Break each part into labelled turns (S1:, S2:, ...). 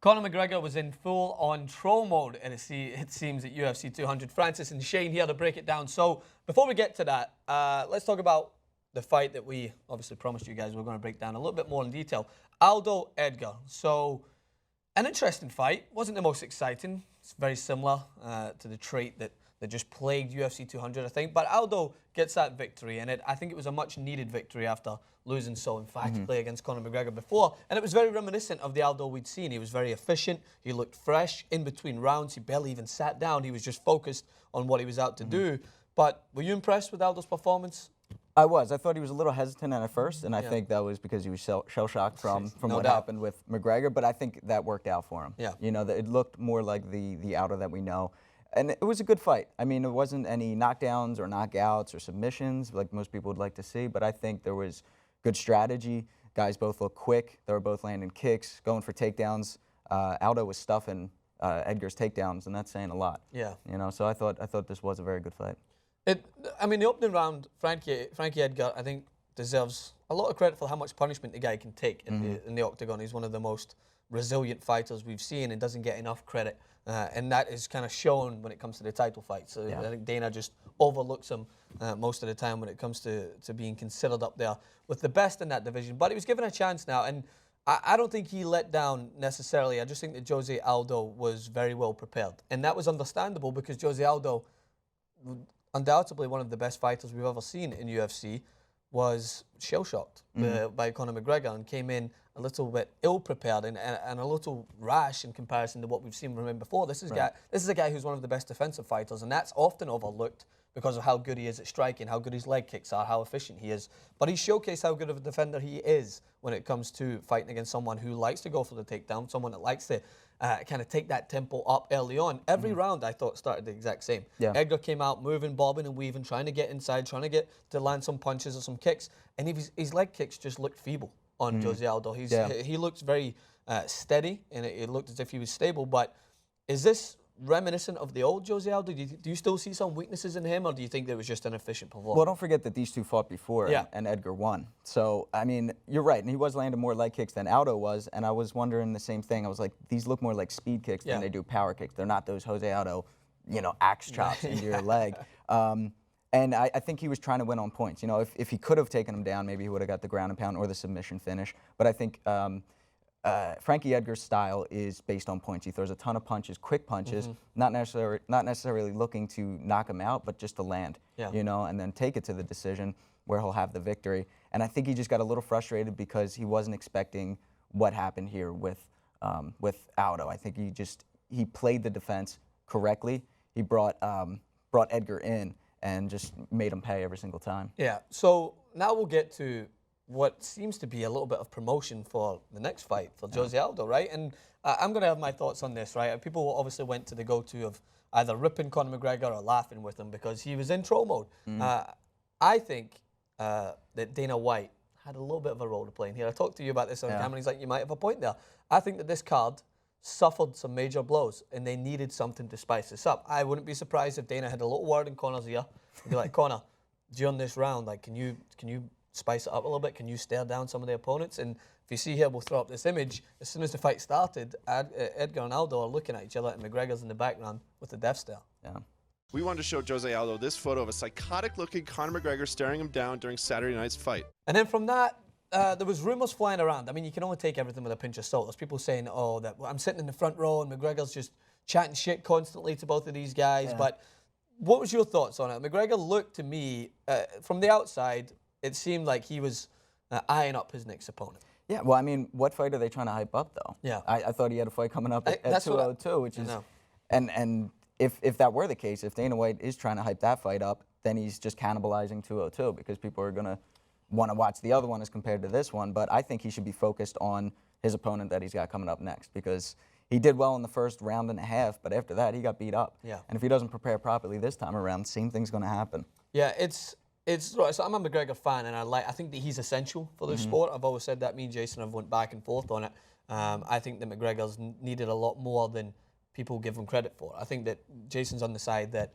S1: Conor McGregor was in full-on troll mode, and it seems, at UFC 200. Francis and Shane here to break it down. So before we get to that, let's talk about the fight that we obviously promised you guys we're going to break down a little bit more in detail. Aldo-Edgar. So an interesting fight. Wasn't the most exciting. It's very similar to the trait that just plagued UFC 200, I think. But Aldo gets that victory, and I think it was a much-needed victory after losing so emphatically against Conor McGregor before. And it was very reminiscent of the Aldo we'd seen. He was very efficient. He looked fresh in between rounds. He barely even sat down. He was just focused on what he was out to do. But were you impressed with Aldo's performance?
S2: I was. I thought he was a little hesitant at first, and I think that was because he was shell-shocked from what happened with McGregor, but I think that worked out for him.
S1: Yeah.
S2: You know, it looked more like the Aldo that we know. And it was a good fight. I mean, it wasn't any knockdowns or knockouts or submissions like most people would like to see, but I think there was good strategy. Guys both looked quick. They were both landing kicks, going for takedowns. Aldo was stuffing Edgar's takedowns, and that's saying a lot.
S1: Yeah.
S2: You know, so I thought this was a very good fight.
S1: I mean, the opening round, Frankie Edgar, I think, deserves a lot of credit for how much punishment the guy can take in the octagon. He's one of the most resilient fighters we've seen and doesn't get enough credit. And that is kind of shown when it comes to the title fights. So I think Dana just overlooks him most of the time when it comes to being considered up there with the best in that division. But he was given a chance now, and I don't think he let down necessarily. I just think that Jose Aldo was very well prepared. And that was understandable because Jose Aldo, undoubtedly one of the best fighters we've ever seen in UFC, was shell-shocked by Conor McGregor and came in a little bit ill-prepared and a little rash in comparison to what we've seen from him before. This is a guy who's one of the best defensive fighters, and that's often overlooked because of how good he is at striking, how good his leg kicks are, how efficient he is. But he showcased how good of a defender he is when it comes to fighting against someone who likes to go for the takedown, someone that likes to kind of take that tempo up early on. Every round, I thought, started the exact same.
S2: Yeah.
S1: Edgar came out moving, bobbing and weaving, trying to get inside, trying to get to land some punches or some kicks, and his leg kicks just looked feeble on Jose Aldo. He looked very steady, and it looked as if he was stable. But is this reminiscent of the old Jose Aldo? Do you still see some weaknesses in him, or do you think there was just an efficient performance?
S2: Well, don't forget that these two fought before, and Edgar won. So, I mean, you're right, and he was landing more leg kicks than Aldo was, and I was wondering the same thing. I was like, these look more like speed kicks than they do power kicks. They're not those Jose Aldo, you know, axe chops into your leg. And I think he was trying to win on points. You know, if he could have taken him down, maybe he would have got the ground and pound or the submission finish. But I think Frankie Edgar's style is based on points. He throws a ton of punches, quick punches, not necessarily looking to knock him out, but just to land, you know, and then take it to the decision where he'll have the victory. And I think he just got a little frustrated because he wasn't expecting what happened here with Aldo. I think he played the defense correctly. He brought Edgar in and just made him pay every single time. Yeah.
S1: So now we'll get to what seems to be a little bit of promotion for the next fight for Jose Aldo, right? And I'm going to have my thoughts on this, right? People obviously went to the go-to of either ripping Conor McGregor or laughing with him because he was in troll mode. I think that Dana White had a little bit of a role to play in here. I talked to you about this on camera, and he's like, you might have a point there. I think that this card suffered some major blows, and they needed something to spice this up. I wouldn't be surprised if Dana had a little word in Conor's ear. He'd be like, Conor, during this round, like, can you spice it up a little bit? Can you stare down some of the opponents? And if you see here, we'll throw up this image. As soon as the fight started, Edgar and Aldo are looking at each other, and McGregor's in the background with the death stare.
S2: Yeah.
S3: We wanted to show Jose Aldo this photo of a psychotic-looking Conor McGregor staring him down during Saturday night's fight.
S1: And then from that, there was rumors flying around. I mean, you can only take everything with a pinch of salt. There's people saying, oh, that I'm sitting in the front row and McGregor's just chatting shit constantly to both of these guys. But what was your thoughts on it? McGregor looked to me, from the outside, it seemed like he was eyeing up his next opponent.
S2: Yeah, well, I mean, what fight are they trying to hype up, though? Yeah. I thought he had a fight coming up at 202, which is... And if that were the case, if Dana White is trying to hype that fight up, then he's just cannibalizing 202 because people are going to want to watch the other one as compared to this one. But I think he should be focused on his opponent that he's got coming up next because he did well in the first round and a half, but after that, he got beat up. Yeah. And if he doesn't prepare properly this time around, same thing's going to happen.
S1: Yeah, it's right. So I'm a McGregor fan, and I think that he's essential for the sport. I've always said that. Me and Jason have went back and forth on it. I think that McGregor's needed a lot more than people give him credit for. I think that Jason's on the side that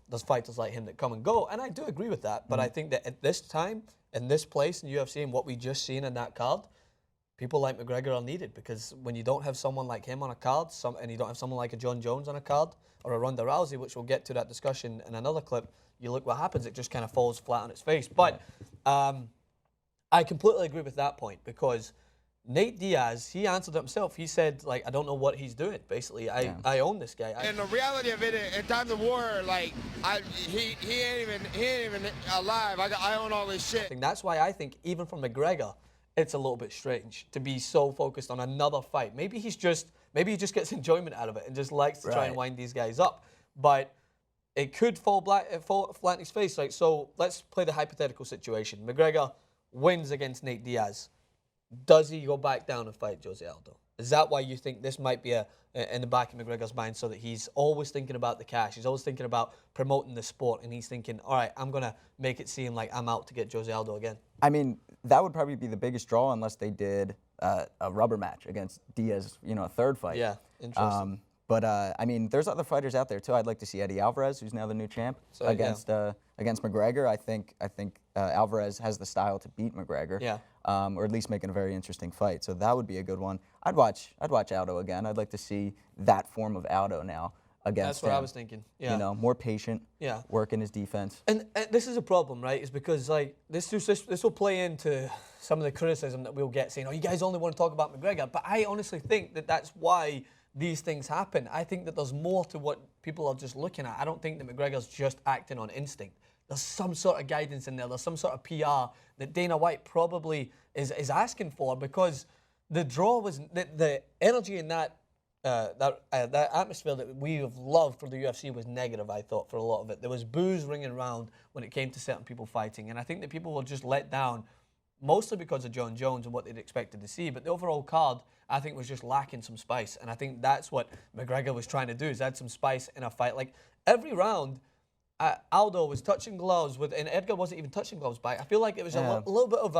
S1: there's fighters like him that come and go, and I do agree with that. But I think that at this time, in this place in UFC, and what we just seen in that card, people like McGregor are needed, because when you don't have someone like him on a card, and you don't have someone like a John Jones on a card, or a Ronda Rousey, which we'll get to that discussion in another clip, you look what happens, it just kind of falls flat on its face. But I completely agree with that point, because Nate Diaz, he answered it himself. He said, like, I don't know what he's doing. Basically, I own this guy.
S4: And the reality of it, in time of war, like, he ain't even alive. I own all this shit.
S1: And that's why I think, even from McGregor, it's a little bit strange to be so focused on another fight. Maybe he just gets enjoyment out of it and just likes to try and wind these guys up. But it could fall flat in his face. Like, so let's play the hypothetical situation. McGregor wins against Nate Diaz. Does he go back down and fight Jose Aldo? Is that why you think this might be in the back of McGregor's mind, so that he's always thinking about the cash, he's always thinking about promoting the sport, and he's thinking, all right, I'm going to make it seem like I'm out to get Jose Aldo again?
S2: I mean, that would probably be the biggest draw, unless they did a rubber match against Diaz, a third fight.
S1: Yeah, interesting.
S2: But I mean, there's other fighters out there too. I'd like to see Eddie Alvarez, who's now the new champ, against McGregor. I think Alvarez has the style to beat McGregor, or at least make it a very interesting fight. So that would be a good one. I'd watch Aldo again. I'd like to see that form of Aldo now against.
S1: That's what I was thinking. Yeah,
S2: more patient.
S1: Yeah,
S2: working his defense.
S1: And this is a problem, right? Is because like this will play into some of the criticism that we'll get, saying, "Oh, you guys only want to talk about McGregor." But I honestly think that that's why these things happen. I think that there's more to what people are just looking at. I don't think that McGregor's just acting on instinct. There's some sort of guidance in there. There's some sort of PR that Dana White probably is asking for, because the draw was the energy in that atmosphere that we have loved for the UFC was negative, I thought, for a lot of it. There was boos ringing around when it came to certain people fighting, and I think that people were just let down, mostly because of John Jones and what they'd expected to see. But the overall card, I think, was just lacking some spice. And I think that's what McGregor was trying to do, is add some spice in a fight. Like, every round, Aldo was touching gloves and Edgar wasn't even touching gloves back. I feel like it was a little bit of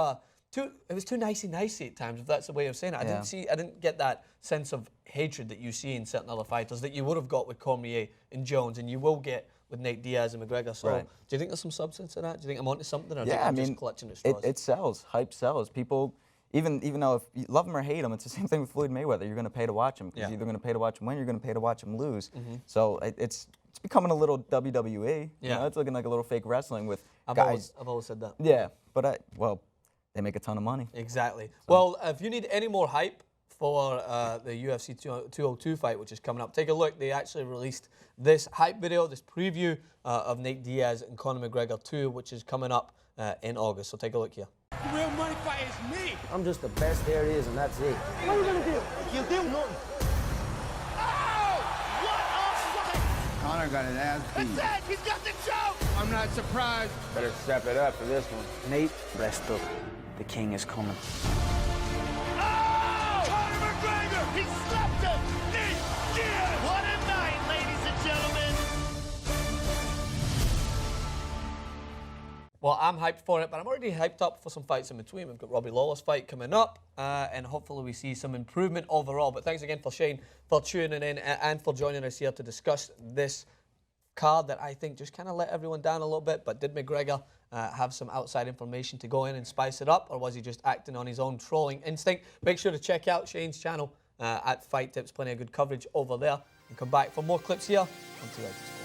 S1: it was too nicey-nicey at times, if that's the way of saying it. I didn't get that sense of hatred that you see in certain other fighters that you would have got with Cormier and Jones, and you will get with Nate Diaz and McGregor. So do you think there's some substance in that? Do you think I'm onto something, or do you think I'm just clutching at straws?
S2: It sells. Hype sells. People, even though if you love him or hate him, it's the same thing with Floyd Mayweather. You're going to pay to watch him, because you're either going to pay to watch him win, you're going to pay to watch him lose. So it's becoming a little WWE. It's looking like a little fake wrestling with guys.
S1: I've always said that.
S2: Yeah, but they make a ton of money.
S1: Exactly. So. Well, if you need any more hype for the UFC 202 fight, which is coming up, take a look. They actually released this hype video, this preview of Nate Diaz and Conor McGregor 2, which is coming up in August. So take a look here.
S4: The real money fight is me.
S5: I'm just the best there is, and that's it.
S4: What are you gonna do? You'll do nothing. Oh! What a fight!
S6: Conor got an ass beat.
S4: That's it! He's got the choke! I'm not surprised.
S6: Better step it up for this one.
S5: Nate, rest up. The king is coming.
S4: Oh! Conor McGregor! He slapped him! Nate Diaz! What a night, ladies and gentlemen!
S1: Well, I'm hyped for it, but I'm already hyped up for some fights in between. We've got Robbie Lawler's fight coming up, and hopefully we see some improvement overall. But thanks again for Shane for tuning in and for joining us here to discuss this card that I think just kind of let everyone down a little bit. But did McGregor have some outside information to go in and spice it up, or was he just acting on his own trolling instinct? Make sure to check out Shane's channel at fightTIPS. Plenty of good coverage over there. And come back for more clips here on TRIUMPHANT.